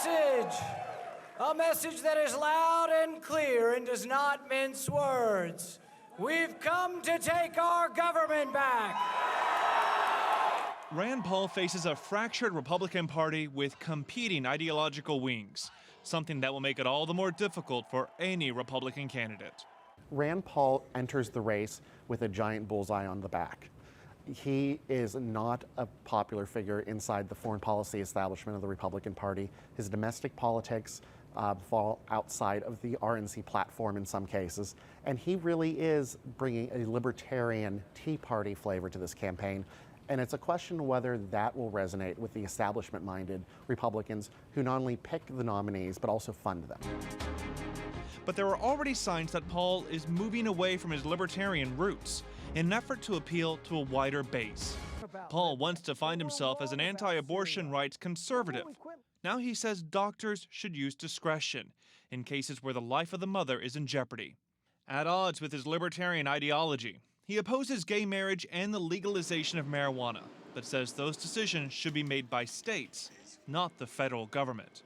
A message that is loud and clear and does not mince words. We've come to take our government back. Rand Paul faces a fractured Republican Party with competing ideological wings, something that will make it all the more difficult for any Republican candidate. Rand Paul enters the race with a giant bullseye on the back. He is not a popular figure inside the foreign policy establishment of the Republican Party. His domestic politics fall outside of the RNC platform in some cases, and he really is bringing a libertarian Tea Party flavor to this campaign. And it's a question whether that will resonate with the establishment-minded Republicans who not only pick the nominees but also fund them. But there are already signs that Paul is moving away from his libertarian roots in an effort to appeal to a wider base. Paul wants to find himself as an anti-abortion rights conservative. Now he says doctors should use discretion in cases where the life of the mother is in jeopardy. At odds with his libertarian ideology, he opposes gay marriage and the legalization of marijuana, but says those decisions should be made by states, not the federal government.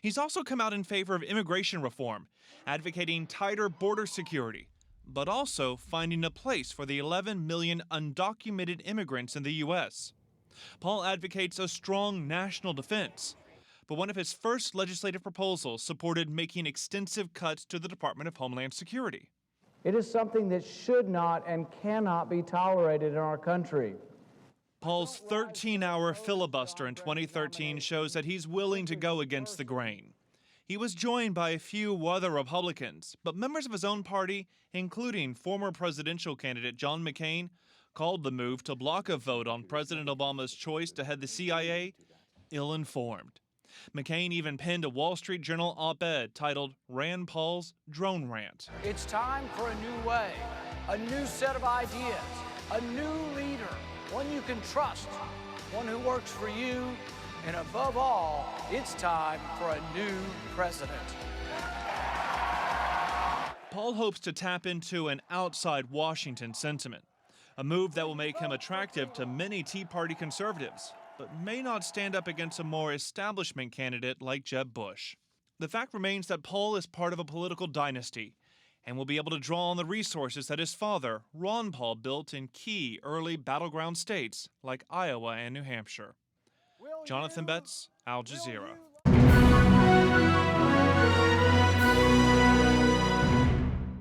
He's also come out in favor of immigration reform, advocating tighter border security, but also finding a place for the 11 million undocumented immigrants in the U.S. Paul advocates a strong national defense, but one of his first legislative proposals supported making extensive cuts to the Department of Homeland Security. It is something that should not and cannot be tolerated in our country. Paul's 13-hour filibuster in 2013 shows that he's willing to go against the grain. He was joined by a few other Republicans, but members of his own party, including former presidential candidate John McCain, called the move to block a vote on President Obama's choice to head the CIA ill-informed. McCain even penned a Wall Street Journal op-ed titled Rand Paul's Drone Rant. It's time for a new way, a new set of ideas, a new leader, one you can trust, one who works for you, and above all, it's time for a new president. Paul hopes to tap into an outside Washington sentiment, a move that will make him attractive to many Tea Party conservatives, but may not stand up against a more establishment candidate like Jeb Bush. The fact remains that Paul is part of a political dynasty and will be able to draw on the resources that his father, Ron Paul, built in key early battleground states like Iowa and New Hampshire. Jonathan Betts, Al Jazeera.